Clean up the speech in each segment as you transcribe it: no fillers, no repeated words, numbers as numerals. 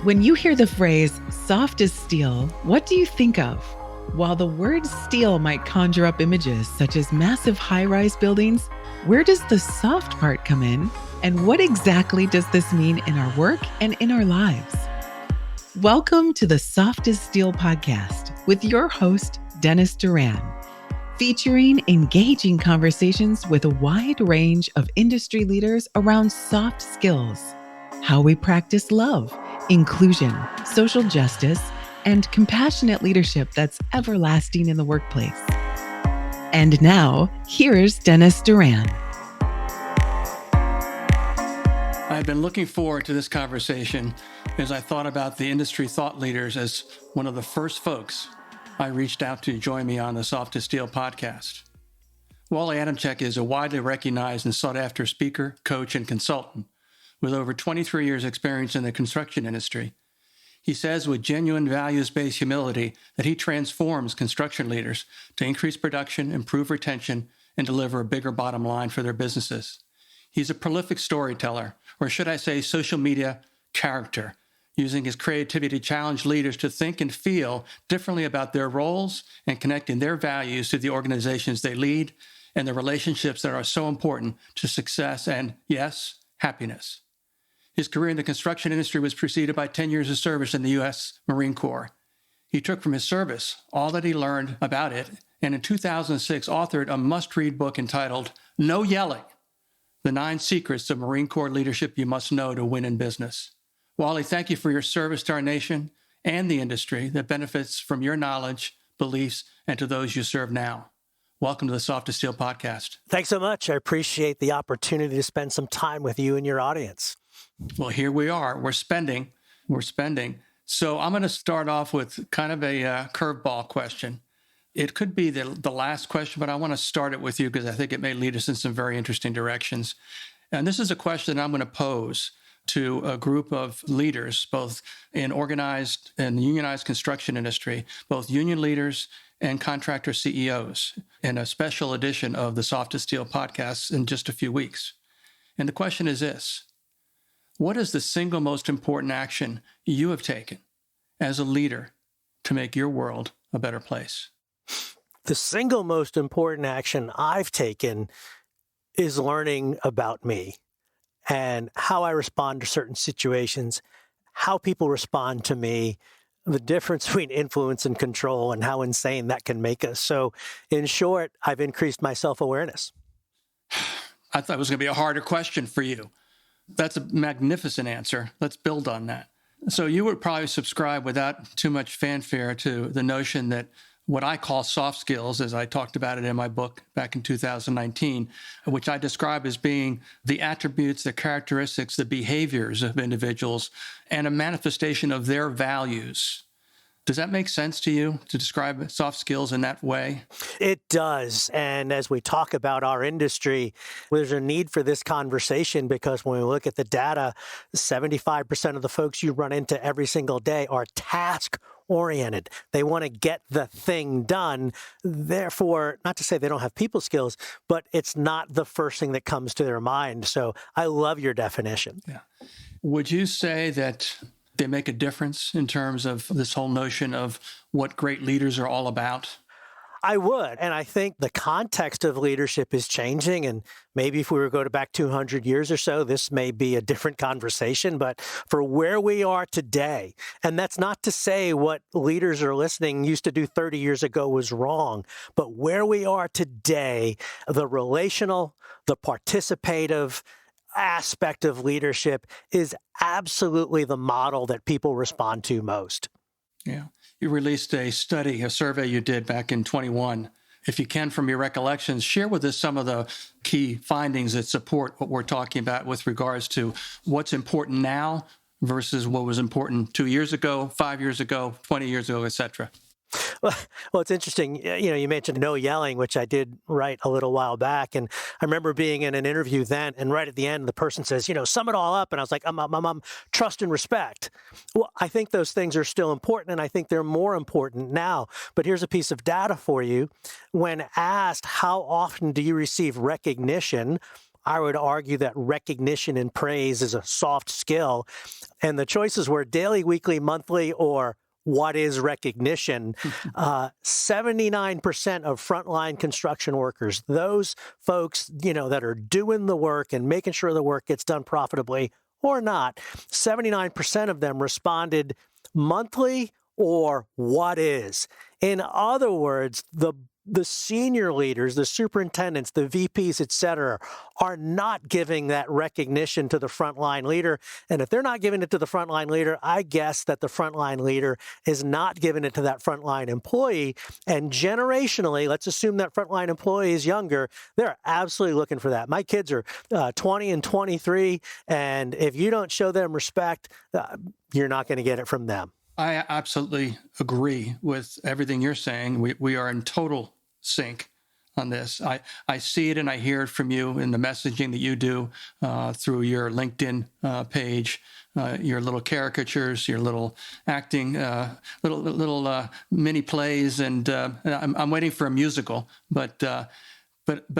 When you hear the phrase soft as steel, what do you think of? While the word steel might conjure up images such as massive high-rise buildings, where does the soft part come in? And what exactly does this mean in our work and in our lives? Welcome to the Soft as Steel podcast with your host, Dennis Duran, featuring engaging conversations with a wide range of industry leaders around soft skills, how we practice love, inclusion, social justice, and compassionate leadership that's everlasting in the workplace. And now, here's Dennis Duran. I've been looking forward to this conversation as I thought about the industry thought leaders as one of the first folks I reached out to join me on the Soft as Steel podcast. Wally Adamchik is a widely recognized and sought-after speaker, coach, and consultant with over 23 years' experience in the construction industry. He says with genuine values-based humility that he transforms construction leaders to increase production, improve retention, and deliver a bigger bottom line for their businesses. He's a prolific storyteller, or should I say social media character, using his creativity to challenge leaders to think and feel differently about their roles and connecting their values to the organizations they lead and the relationships that are so important to success and, yes, happiness. His career in the construction industry was preceded by 10 years of service in the U.S. Marine Corps. He took from his service all that he learned about it, and in 2006 authored a must-read book entitled No Yelling: The 9 Secrets of Marine Corps Leadership You Must Know to Win in Business. Wally, thank you for your service to our nation and the industry that benefits from your knowledge, beliefs, and to those you serve now. Welcome to the Soft as Steel podcast. Thanks so much. I appreciate the opportunity to spend some time with you and your audience. Well, here we are. We're spending. So I'm going to start off with kind of a curveball question. It could be the last question, but I want to start it with you because I think it may lead us in some very interesting directions. And this is a question I'm going to pose to a group of leaders, both in organized and unionized construction industry, both union leaders and contractor CEOs, in a special edition of the Soft as Steel podcast in just a few weeks. And the question is this: what is the single most important action you have taken as a leader to make your world a better place? The single most important action I've taken is learning about me and how I respond to certain situations, how people respond to me, the difference between influence and control, and how insane that can make us. So in short, I've increased my self-awareness. I thought it was going to be a harder question for you. That's a magnificent answer. Let's build on that. So you would probably subscribe without too much fanfare to the notion that what I call soft skills, as I talked about it in my book back in 2019, which I describe as being the attributes, the characteristics, the behaviors of individuals, and a manifestation of their values. Does that make sense to you to describe soft skills in that way? It does. And as we talk about our industry, there's a need for this conversation because when we look at the data, 75% of the folks you run into every single day are task-oriented. They want to get the thing done. Therefore, not to say they don't have people skills, but it's not the first thing that comes to their mind. So I love your definition. Yeah. Would you say that they make a difference in terms of this whole notion of what great leaders are all about? I would. And I think the context of leadership is changing. And maybe if we were to go back 200 years or so, this may be a different conversation. But for where we are today, and that's not to say what leaders are listening used to do 30 years ago was wrong, but where we are today, the relational, the participative aspect of leadership is absolutely the model that people respond to most. Yeah. You released a study, a survey you did back in 21. If you can, from your recollections, share with us some of the key findings that support what we're talking about with regards to what's important now versus what was important 2 years ago, 5 years ago, 20 years ago, et cetera. Well, it's interesting. You mentioned no yelling, which I did write a little while back. And I remember being in an interview then, and right at the end, the person says, sum it all up. And I was like, trust and respect. Well, I think those things are still important, and I think they're more important now. But here's a piece of data for you. When asked, how often do you receive recognition? I would argue that recognition and praise is a soft skill. And the choices were daily, weekly, monthly, or what is recognition. 79% of frontline construction workers, those folks, that are doing the work and making sure the work gets done profitably or not, 79% of them responded monthly or what is. In other words, the senior leaders, the superintendents, the VPs, et cetera, are not giving that recognition to the frontline leader. And if they're not giving it to the frontline leader, I guess that the frontline leader is not giving it to that frontline employee. And generationally, let's assume that frontline employee is younger, they're absolutely looking for that. My kids are 20 and 23, and if you don't show them respect, you're not going to get it from them. I absolutely agree with everything you're saying. We are in total sync on this. I see it and I hear it from you in the messaging that you do through your LinkedIn page, your little caricatures, your little acting, little mini plays, and I'm waiting for a musical. But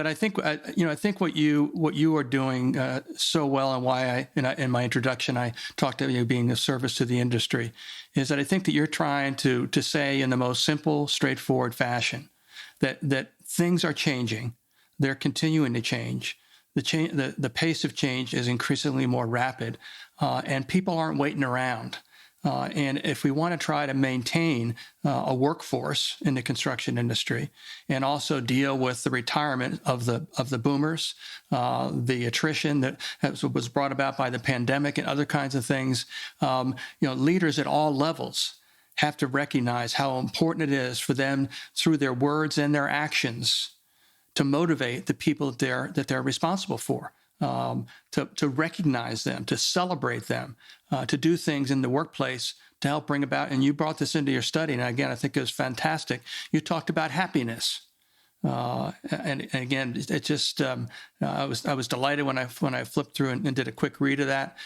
I think I think what you are doing so well, and why in my introduction I talked about you being of service to the industry, is that I think that you're trying to say in the most simple, straightforward fashion that things are changing, they're continuing to change. The pace of change is increasingly more rapid, and people aren't waiting around. And if we want to try to maintain a workforce in the construction industry and also deal with the retirement of the boomers, the attrition that was brought about by the pandemic and other kinds of things, leaders at all levels have to recognize how important it is for them, through their words and their actions, to motivate the people that they're responsible for. To recognize them, to celebrate them, to do things in the workplace to help bring about, and you brought this into your study, and again, I think it was fantastic. You talked about happiness. And again, it just, I was delighted when I flipped through and did a quick read of that.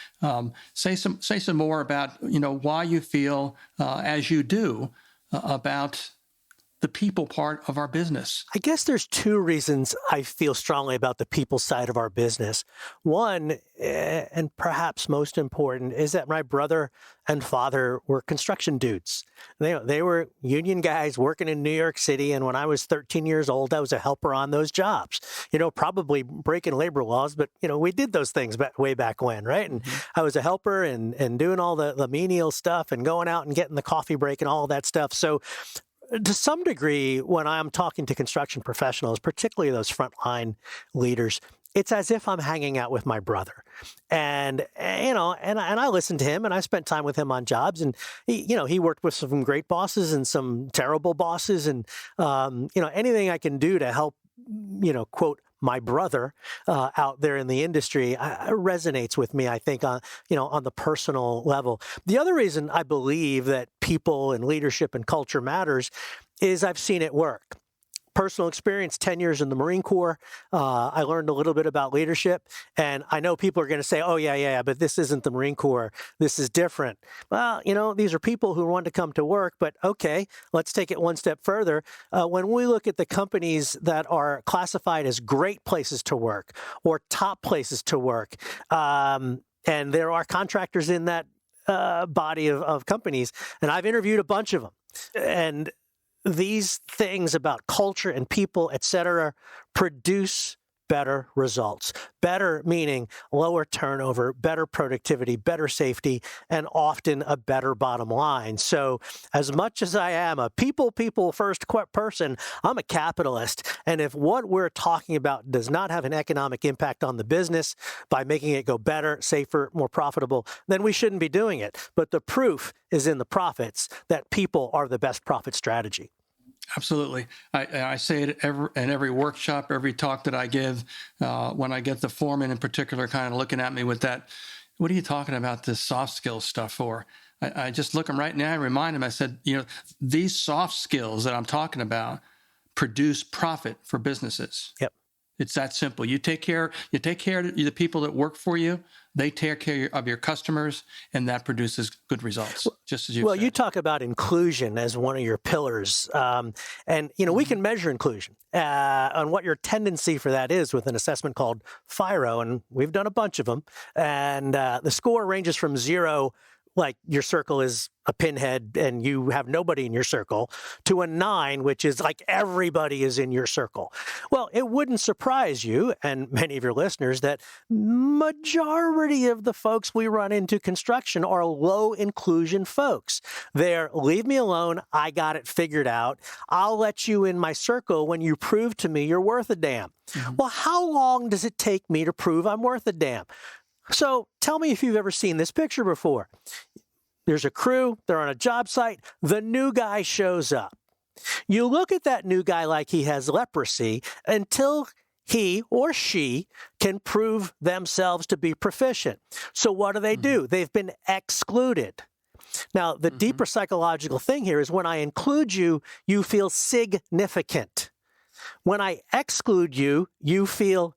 Say some more about, why you feel as you do about the people part of our business. I guess there's two reasons I feel strongly about the people side of our business. One, and perhaps most important, is that my brother and father were construction dudes. They were union guys working in New York City, and when I was 13 years old, I was a helper on those jobs. Probably breaking labor laws, but we did those things way back when, right? And I was a helper and doing all the menial stuff and going out and getting the coffee break and all of that stuff. So to some degree, when I'm talking to construction professionals, particularly those frontline leaders, it's as if I'm hanging out with my brother. And I listened to him, and I spent time with him on jobs, and he worked with some great bosses and some terrible bosses, and anything I can do to help, quote, my brother out there in the industry resonates with me, I think, on the personal level. The other reason I believe that people and leadership and culture matters is I've seen it work. Personal experience, 10 years in the Marine Corps. I learned a little bit about leadership, and I know people are going to say, oh, yeah, but this isn't the Marine Corps. This is different. Well, these are people who want to come to work, but okay, let's take it one step further. When we look at the companies that are classified as great places to work or top places to work, and there are contractors in that body of companies, and I've interviewed a bunch of them, and these things about culture and people, et cetera, produce better results. Better meaning lower turnover, better productivity, better safety, and often a better bottom line. So as much as I am a people first person, I'm a capitalist. And if what we're talking about does not have an economic impact on the business by making it go better, safer, more profitable, then we shouldn't be doing it. But the proof is in the profits that people are the best profit strategy. Absolutely. I say it in every workshop, every talk that I give, when I get the foreman in particular kind of looking at me with that, what are you talking about this soft skills stuff for? I just look them right now and remind them, I said, these soft skills that I'm talking about produce profit for businesses. Yep. It's that simple. You take care of the people that work for you. They take care of your customers, and that produces good results. Just as you said. You talk about inclusion as one of your pillars, and we can measure inclusion on what your tendency for that is with an assessment called FIRO, and we've done a bunch of them. And the score ranges from 0, like your circle is a pinhead and you have nobody in your circle, to a 9, which is like everybody is in your circle. Well, it wouldn't surprise you and many of your listeners that majority of the folks we run into construction are low inclusion folks. They're, leave me alone, I got it figured out. I'll let you in my circle when you prove to me you're worth a damn. Mm-hmm. Well, how long does it take me to prove I'm worth a damn? So tell me if you've ever seen this picture before. There's a crew, they're on a job site, the new guy shows up. You look at that new guy like he has leprosy until he or she can prove themselves to be proficient. So what do? They've been excluded. Now, the deeper psychological thing here is when I include you, you feel significant. When I exclude you, you feel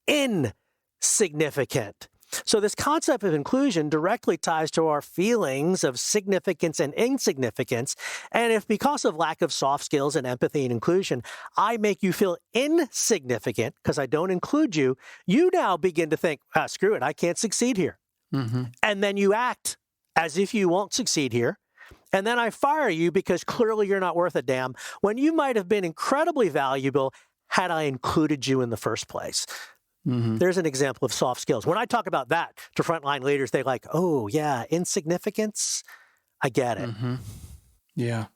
insignificant. So this concept of inclusion directly ties to our feelings of significance and insignificance. And if because of lack of soft skills and empathy and inclusion, I make you feel insignificant because I don't include you, you now begin to think, screw it, I can't succeed here. Mm-hmm. And then you act as if you won't succeed here. And then I fire you because clearly you're not worth a damn when you might have been incredibly valuable had I included you in the first place. Mm-hmm. There's an example of soft skills. When I talk about that to frontline leaders, they're like, oh, yeah, insignificance. I get it. Mm-hmm. Yeah.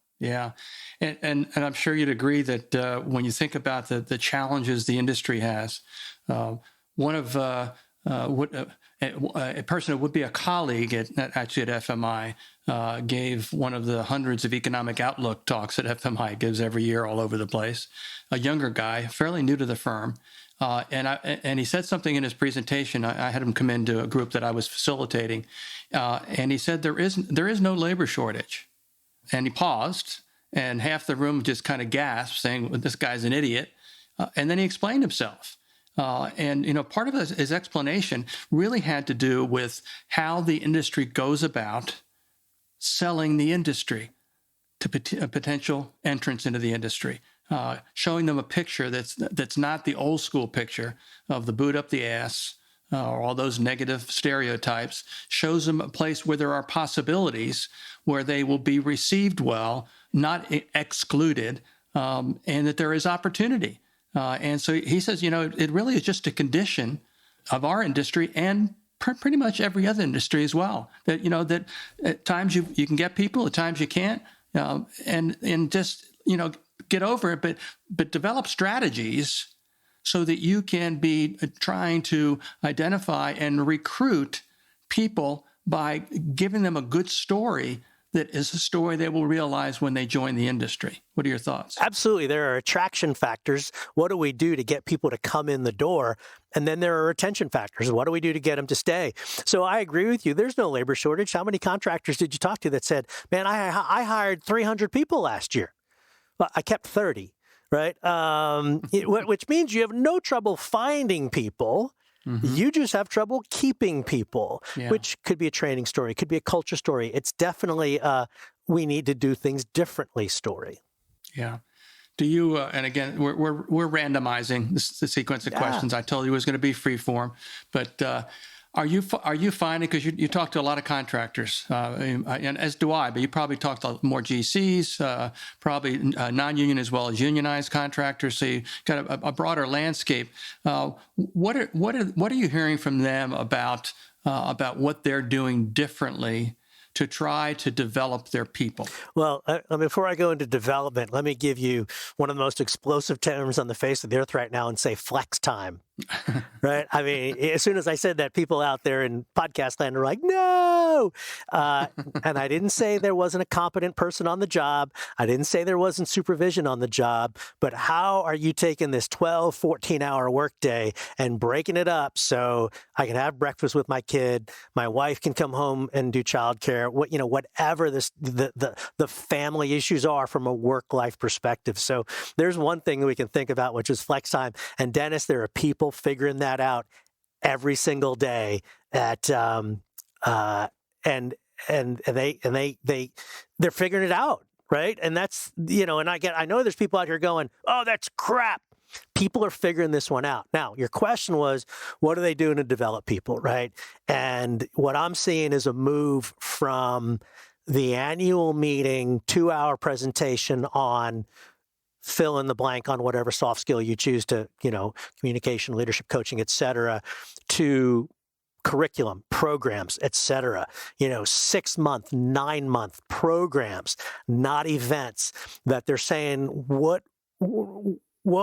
And I'm sure you'd agree that when you think about the challenges the industry has, one of a person who would be a colleague at FMI gave one of the hundreds of economic outlook talks that FMI gives every year all over the place. A younger guy, fairly new to the firm. And he said something in his presentation. I had him come into a group that I was facilitating, and he said there is no labor shortage. And he paused, and half the room just kind of gasped, saying, well, "This guy's an idiot." And then he explained himself. And part of his explanation really had to do with how the industry goes about selling the industry to potential entrants into the industry. Showing them a picture that's not the old school picture of the boot up the ass or all those negative stereotypes, shows them a place where there are possibilities, where they will be received well, not excluded, and that there is opportunity. And so he says, it really is just a condition of our industry and pretty much every other industry as well. That, that at times you can get people, at times you can't, and just, get over it, but develop strategies so that you can be trying to identify and recruit people by giving them a good story that is a story they will realize when they join the industry. What are your thoughts? Absolutely. There are attraction factors. What do we do to get people to come in the door? And then there are retention factors. What do we do to get them to stay? So I agree with you. There's no labor shortage. How many contractors did you talk to that said, man, I hired 300 people last year? Well, I kept 30, right? Which means you have no trouble finding people. Mm-hmm. You just have trouble keeping people, which could be a training story, could be a culture story. It's definitely we need to do things differently story. Yeah. Do you? And again, we're randomizing the sequence of questions. I told you it was going to be free form, but are you finding, because you talk to a lot of contractors, and as do I, but you probably talk to more GCs, probably non-union as well as unionized contractors. So you got a broader landscape. What are you hearing from them about what they're doing differently to try to develop their people? Well, before I go into development, let me give you one of the most explosive terms on the face of the earth right now and say flex time. Right? I mean, as soon as I said that, people out there in podcast land are like, no. And I didn't say there wasn't a competent person on the job. I didn't say there wasn't supervision on the job. But how are you taking this 12, 14-hour workday and breaking it up so I can have breakfast with my kid, my wife can come home and do childcare, whatever the family issues are from a work-life perspective. So there's one thing we can think about, which is flex time. And Dennis, there are people figuring that out every single day at and they're figuring it out, right? And that's, and I know there's people out here going, oh, that's crap. People are figuring this one out. Now, your question was, what are they doing to develop people, right? And what I'm seeing is a move from the annual meeting, 2-hour presentation on fill in the blank on whatever soft skill you choose to, communication, leadership, coaching, et cetera, to curriculum, programs, et cetera, 6-month, 9-month programs, not events, that they're saying what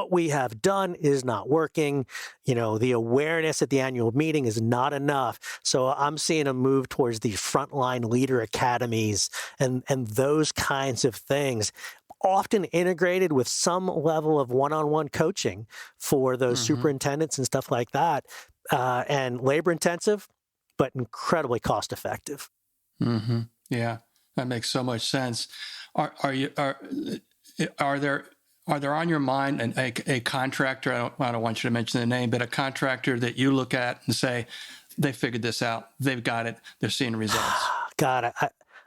we have done is not working. The awareness at the annual meeting is not enough. So I'm seeing a move towards the frontline leader academies and those kinds of things, often integrated with some level of one-on-one coaching for those superintendents and stuff like that, and labor intensive, but incredibly cost effective. Mm-hmm. Yeah, that makes so much sense. Are there on your mind a contractor? I don't want you to mention the name, but a contractor that you look at and say, they figured this out, they've got it, they're seeing results? God,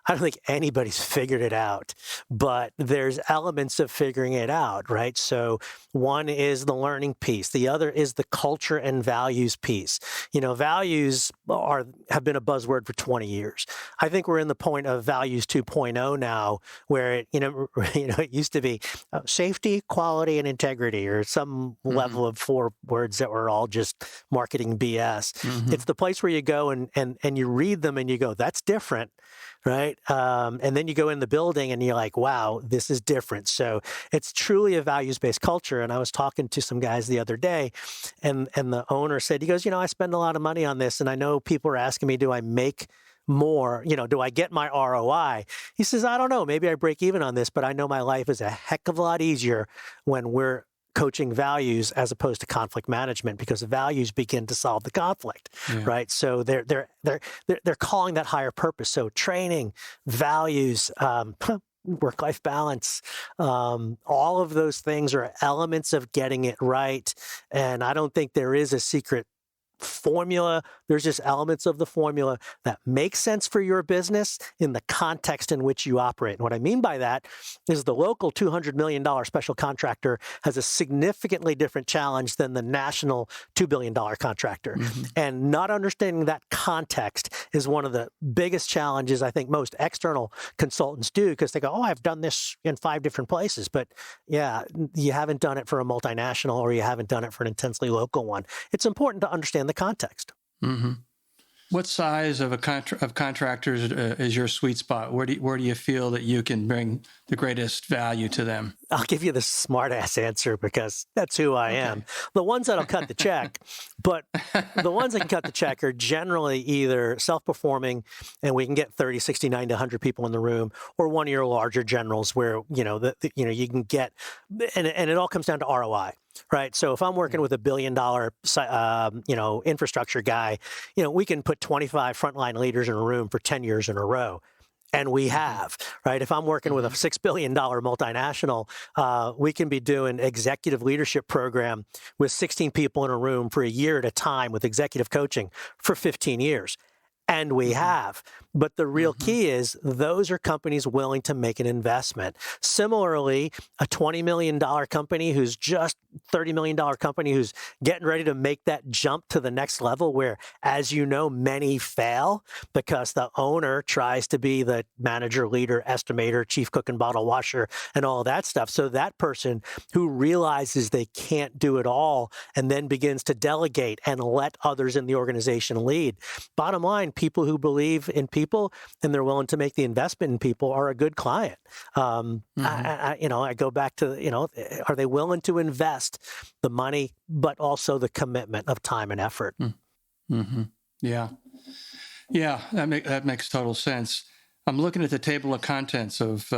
I don't think anybody's figured it out, but there's elements of figuring it out, right? So one is the learning piece. The other is the culture and values piece. Values have been a buzzword for 20 years. I think we're in the point of values 2.0 now, where it used to be safety, quality, and integrity, or some level of 4 words that were all just marketing BS. It's the place where you go and you read them and you go, that's different. Right. And then you go in the building and you're like, wow, this is different. So it's truly a values-based culture. And I was talking to some guys the other day and the owner said, he goes, I spend a lot of money on this. And I know people are asking me, do I make more? Do I get my ROI? He says, I don't know. Maybe I break even on this, but I know my life is a heck of a lot easier when we're coaching values as opposed to conflict management, because the values begin to solve the conflict, right? So they're calling that higher purpose. So training, values, work-life balance, all of those things are elements of getting it right. And I don't think there is a secret formula. There's just elements of the formula that make sense for your business in the context in which you operate. And what I mean by that is the local $200 million special contractor has a significantly different challenge than the national $2 billion contractor. And not understanding that context is one of the biggest challenges I think most external consultants do, because they go, oh, I've done this in 5 different places. But yeah, you haven't done it for a multinational, or you haven't done it for an intensely local one. It's important to understand the context. What size of contractors is your sweet spot? Where do you feel that you can bring the greatest value to them? I'll give you the smart-ass answer because that's who I am. The ones that'll cut the check, but the ones that can cut the check are generally either self-performing, and we can get 30, 60, 90, 100 people in the room, or one of your larger generals where, you can get, and it all comes down to ROI. Right. So if I'm working with $1 billion, infrastructure guy, we can put 25 frontline leaders in a room for 10 years in a row. And we have, right? If I'm working with a $6 billion multinational, we can be doing executive leadership program with 16 people in a room for a year at a time with executive coaching for 15 years. And we have. But the real key is those are companies willing to make an investment. Similarly, a $20 million company who's just $30 million company who's getting ready to make that jump to the next level where, as you know, many fail because the owner tries to be the manager, leader, estimator, chief cook and bottle washer, and all that stuff. So that person who realizes they can't do it all and then begins to delegate and let others in the organization lead. Bottom line, people who believe in people and they're willing to make the investment in people are a good client. I go back to, are they willing to invest the money, but also the commitment of time and effort? Mm-hmm. Yeah. Yeah, that makes total sense. I'm looking at the table of contents of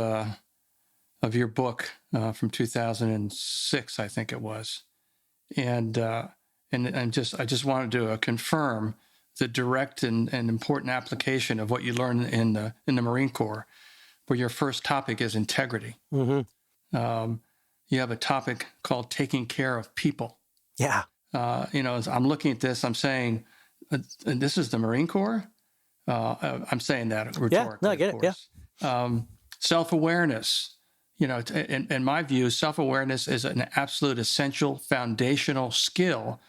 your book from 2006, I think it was, and I just wanted to confirm the direct and important application of what you learn in the Marine Corps, where your first topic is integrity. Mm-hmm. You have a topic called taking care of people. Yeah. As I'm looking at this, I'm saying, this is the Marine Corps. I'm saying that rhetorically. Yeah, no, I get it. Yeah. Self-awareness. In my view, self-awareness is an absolute essential foundational skill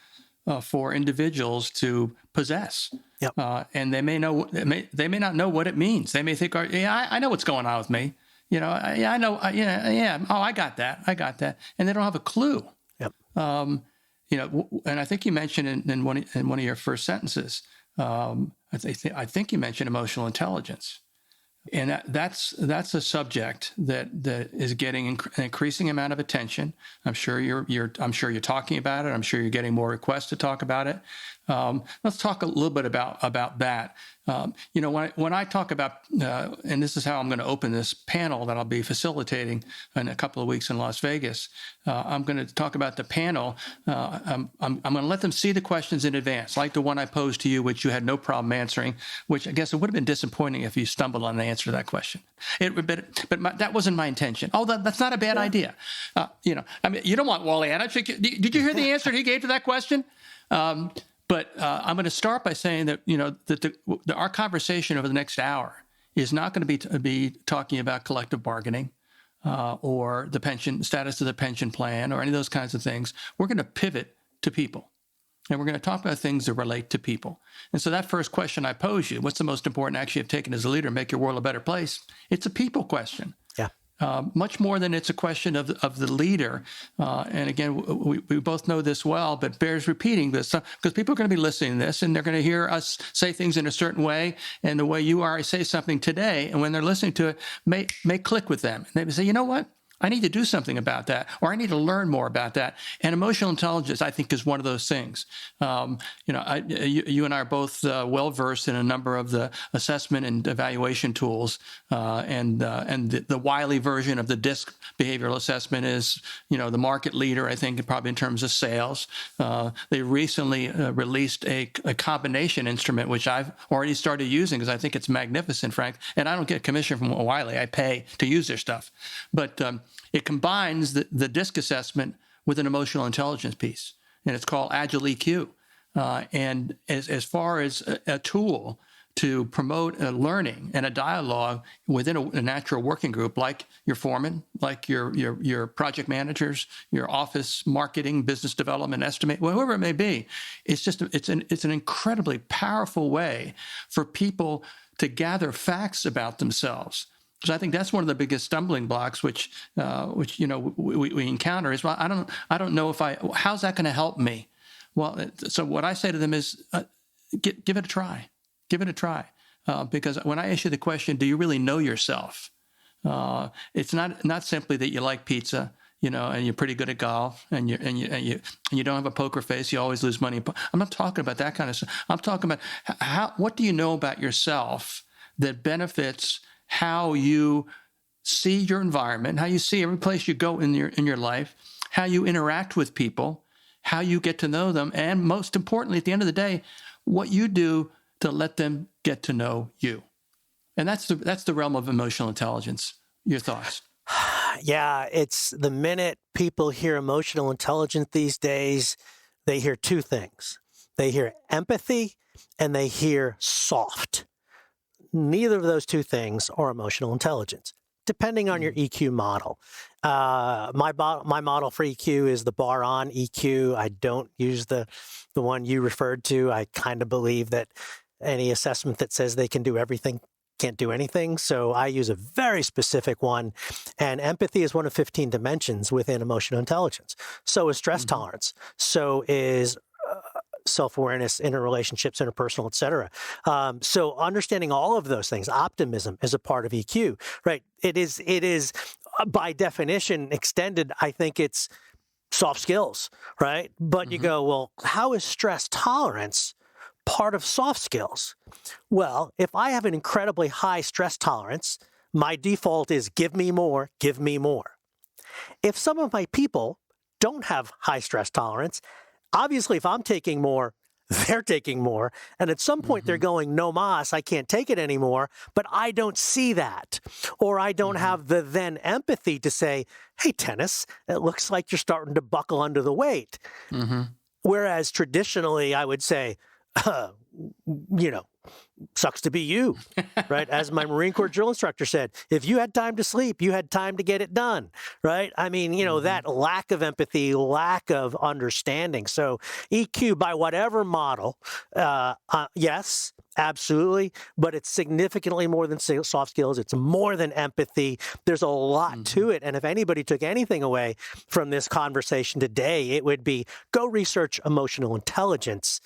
for individuals to possess. Yep. And they may not know what it means. They may think, I know what's going on with me. I know. Oh, I got that. And they don't have a clue. Yep. And I think you mentioned in one of your first sentences, I think you mentioned emotional intelligence, and that's a subject that is getting an increasing amount of attention. I'm sure you're talking about it. I'm sure you're getting more requests to talk about it. Let's talk a little bit about that. When I talk about, and this is how I'm going to open this panel that I'll be facilitating in a couple of weeks in Las Vegas. I'm going to talk about the panel. I'm going to let them see the questions in advance, like the one I posed to you, which you had no problem answering, which I guess it would have been disappointing if you stumbled on the answer to that question. That wasn't my intention. Oh, that's not a bad idea. You don't want Wally Adamchik. Did you hear the answer he gave to that question? But I'm going to start by saying that our conversation over the next hour is not going to be talking about collective bargaining or the pension status of the pension plan or any of those kinds of things. We're going to pivot to people, and we're going to talk about things that relate to people. And so that first question I pose you: what's the most important action you've taken as a leader to make your world a better place? It's a people question. Yeah. Much more than it's a question of the leader. And again, we both know this well, but bears repeating this because people are going to be listening to this and they're going to hear us say things in a certain way. And the way you or I say something today, and when they're listening to it, may click with them. And they may say, you know what? I need to do something about that, or I need to learn more about that. And emotional intelligence, I think, is one of those things. You and I are both well-versed in a number of the assessment and evaluation tools, and the Wiley version of the DISC behavioral assessment is, the market leader, I think, probably in terms of sales. They recently released a combination instrument, which I've already started using because I think it's magnificent, Frank. And I don't get commission from Wiley. I pay to use their stuff. But it combines the DISC assessment with an emotional intelligence piece, and it's called Agile EQ. And as far as a tool to promote a learning and a dialogue within a natural working group, like your foreman, like your project managers, your office marketing, business development, estimate, whoever it may be, it's an incredibly powerful way for people to gather facts about themselves. Because I think that's one of the biggest stumbling blocks, which we encounter is, well, I don't know how's that going to help me? Well, so what I say to them is, give it a try. Give it a try. Because when I ask you the question, do you really know yourself? It's not simply that you like pizza, and you're pretty good at golf, and you don't have a poker face. You always lose money. I'm not talking about that kind of stuff. I'm talking about what do you know about yourself that benefits how you see your environment, how you see every place you go in your life, how you interact with people, how you get to know them, and most importantly, at the end of the day, what you do to let them get to know you. And that's the realm of emotional intelligence. Your thoughts? Yeah, it's the minute people hear emotional intelligence these days, they hear two things. They hear empathy and they hear soft. Neither of those two things are emotional intelligence, depending on your EQ model. My model for EQ is the bar-on EQ. I don't use the one you referred to. I kind of believe that any assessment that says they can do everything can't do anything. So I use a very specific one. And empathy is one of 15 dimensions within emotional intelligence. So is stress tolerance. So is self-awareness, interrelationships, interpersonal, et cetera. So understanding all of those things, optimism is a part of EQ, right? It is by definition extended. I think it's soft skills, right? But you go, well, how is stress tolerance part of soft skills? Well, if I have an incredibly high stress tolerance, my default is give me more, give me more. If some of my people don't have high stress tolerance, obviously if I'm taking more, they're taking more. And at some point they're going, no mas, I can't take it anymore, but I don't see that. Or I don't have the then empathy to say, hey, tennis, it looks like you're starting to buckle under the weight. Whereas traditionally I would say, sucks to be you, right? As my Marine Corps drill instructor said, if you had time to sleep, you had time to get it done, right? I mean, that lack of empathy, lack of understanding. So EQ by whatever model, yes, absolutely, but it's significantly more than soft skills. It's more than empathy. There's a lot to it. And if anybody took anything away from this conversation today, it would be go research emotional intelligence,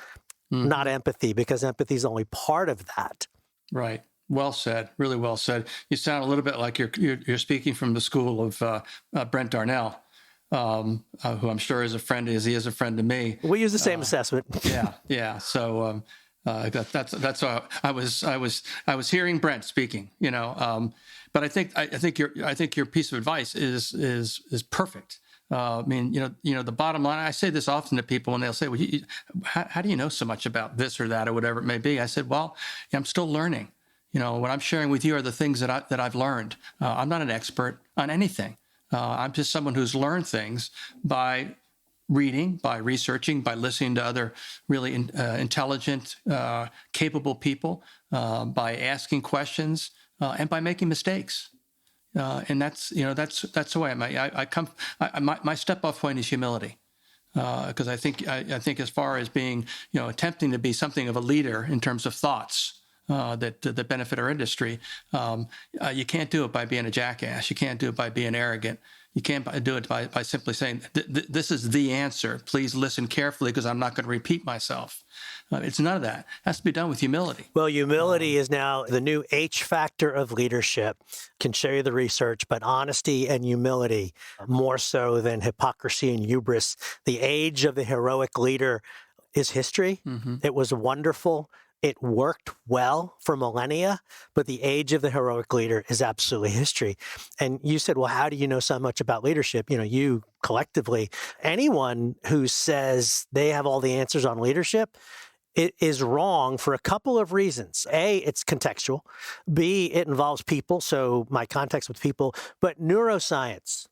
not empathy, because empathy is only part of that. Right. Well said. Really well said. You sound a little bit like you're speaking from the school of Brent Darnell, who I'm sure is a friend. He is a friend to me. We use the same assessment. Yeah. So that's why I was hearing Brent speaking. But I think your piece of advice is perfect. The bottom line, I say this often to people when they'll say, well, how do you know so much about this or that or whatever it may be? I said, well, I'm still learning. What I'm sharing with you are the things that I've learned. I'm not an expert on anything. I'm just someone who's learned things by reading, by researching, by listening to other really intelligent, capable people, by asking questions, and by making mistakes. And that's the way my step off point is humility, because I think as far as being attempting to be something of a leader in terms of thoughts that benefit our industry, you can't do it by being a jackass. You can't do it by being arrogant. You can't do it by simply saying, this is the answer. Please listen carefully because I'm not going to repeat myself. It's none of that. It has to be done with humility. Well, humility is now the new H factor of leadership. Can show you the research, but honesty and humility more so than hypocrisy and hubris. The age of the heroic leader is history. It was wonderful. It worked well for millennia, but the age of the heroic leader is absolutely history. And you said, well, how do you know so much about leadership? You collectively, anyone who says they have all the answers on leadership, it is wrong for a couple of reasons. A, it's contextual. B, it involves people, so my context with people, but neuroscience.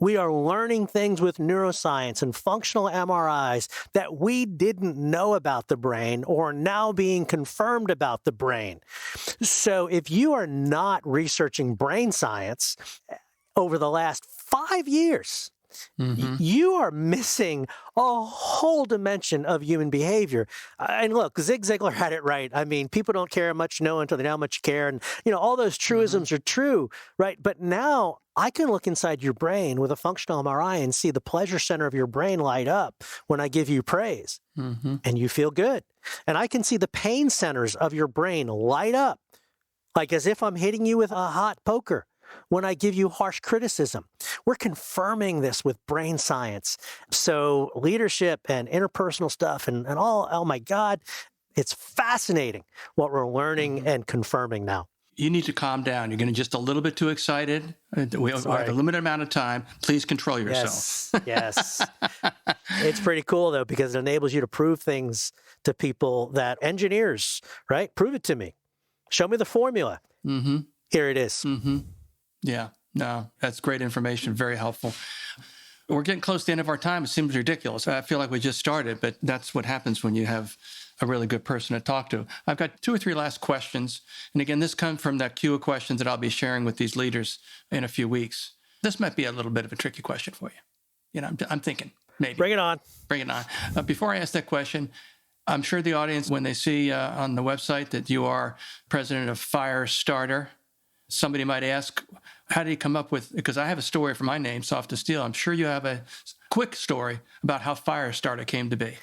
We are learning things with neuroscience and functional MRIs that we didn't know about the brain or are now being confirmed about the brain. So if you are not researching brain science over the last 5 years, you are missing a whole dimension of human behavior. And look, Zig Ziglar had it right. I mean, people don't care how much you know until they know how much you care. And, all those truisms are true, right? But now I can look inside your brain with a functional MRI and see the pleasure center of your brain light up when I give you praise. And you feel good. And I can see the pain centers of your brain light up, like as if I'm hitting you with a hot poker when I give you harsh criticism. We're confirming this with brain science. So leadership and interpersonal stuff and all, oh my God, it's fascinating what we're learning and confirming now. You need to calm down. You're getting just a little bit too excited. We have a limited amount of time. Please control yourself. Yes. It's pretty cool, though, because it enables you to prove things to people that engineers, right? Prove it to me. Show me the formula. Here it is. Yeah, no, that's great information. Very helpful. We're getting close to the end of our time. It seems ridiculous. I feel like we just started, but that's what happens when you have a really good person to talk to. I've got 2 or 3 last questions. And again, this comes from that queue of questions that I'll be sharing with these leaders in a few weeks. This might be a little bit of a tricky question for you. I'm thinking maybe. Bring it on. Before I ask that question, I'm sure the audience, when they see on the website that you are president of Firestarter, Somebody might ask, how did he come up with, because I have a story for my name, Soft as Steel. I'm sure you have a quick story about how Firestarter came to be.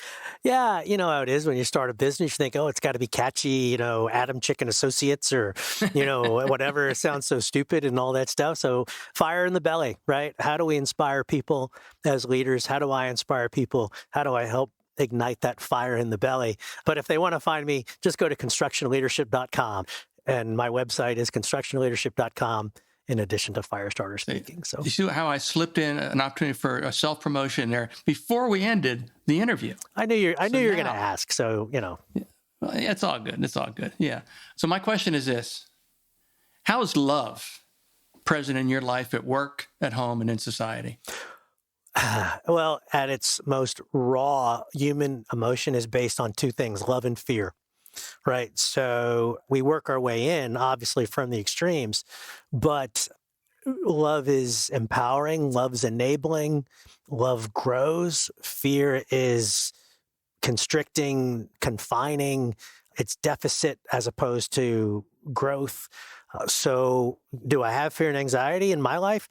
Yeah, you know how it is when you start a business, you think, oh, it's got to be catchy, Adamchik and Associates or, whatever. It sounds so stupid and all that stuff. So fire in the belly, right? How do we inspire people as leaders? How do I inspire people? How do I help ignite that fire in the belly? But if they want to find me, just go to constructionleadership.com. And my website is constructionleadership.com. In addition to Firestarter speaking. So you see how I slipped in an opportunity for a self-promotion there before we ended the interview. I knew you were going to ask. So, Well, yeah, it's all good. It's all good. Yeah. So my question is this: how is love present in your life at work, at home, and in society? Well, at its most raw, human emotion is based on two things: love and fear. Right. So we work our way in, obviously, from the extremes, but love is empowering, love's enabling, love grows, fear is constricting, confining, it's deficit as opposed to growth. So do I have fear and anxiety in my life?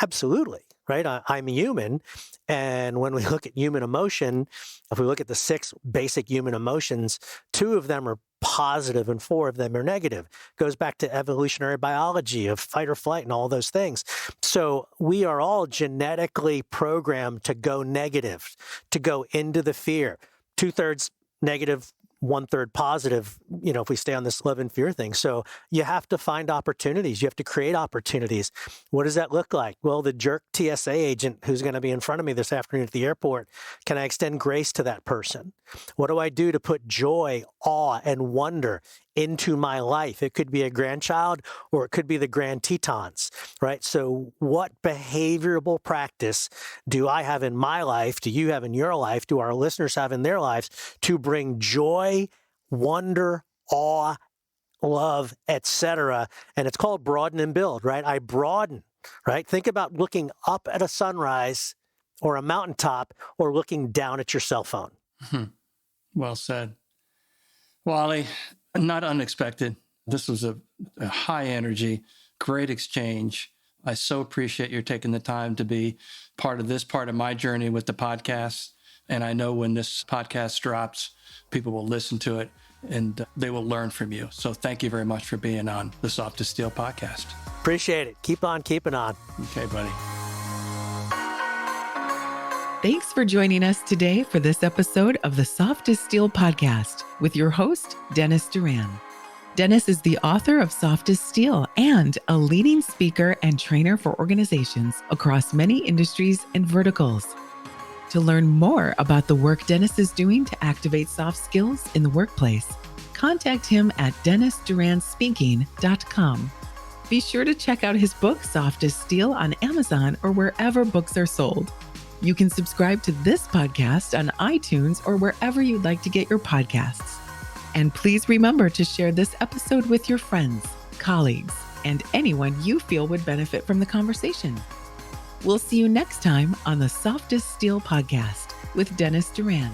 Absolutely. Right? I'm human. And when we look at human emotion, if we look at the 6 basic human emotions, 2 of them are positive and 4 of them are negative. Goes back to evolutionary biology of fight or flight and all those things. So we are all genetically programmed to go negative, to go into the fear. 2/3 negative, 1/3 positive, if we stay on this love and fear thing. So you have to find opportunities. You have to create opportunities. What does that look like? Well, the jerk TSA agent who's going to be in front of me this afternoon at the airport, can I extend grace to that person? What do I do to put joy, awe, and wonder into my life? It could be a grandchild or it could be the Grand Tetons, right? So what behavioral practice do I have in my life? Do you have in your life? Do our listeners have in their lives to bring joy, wonder, awe, love, etc.? And it's called broaden and build, right? I broaden, right? Think about looking up at a sunrise or a mountaintop or looking down at your cell phone. Well said. Wally, not unexpected. This was a high energy, great exchange. I so appreciate your taking the time to be part of this part of my journey with the podcast. And I know when this podcast drops, people will listen to it and they will learn from you. So thank you very much for being on the Soft as Steel podcast. Appreciate it. Keep on keeping on. Okay, buddy. Thanks for joining us today for this episode of the Soft as Steel podcast with your host, Dennis Duran. Dennis is the author of Soft as Steel and a leading speaker and trainer for organizations across many industries and verticals. To learn more about the work Dennis is doing to activate soft skills in the workplace, contact him at DennisDuranSpeaking.com. Be sure to check out his book, Soft as Steel, on Amazon or wherever books are sold. You can subscribe to this podcast on iTunes or wherever you'd like to get your podcasts. And please remember to share this episode with your friends, colleagues, and anyone you feel would benefit from the conversation. We'll see you next time on the Soft as Steel podcast with Dennis Duran.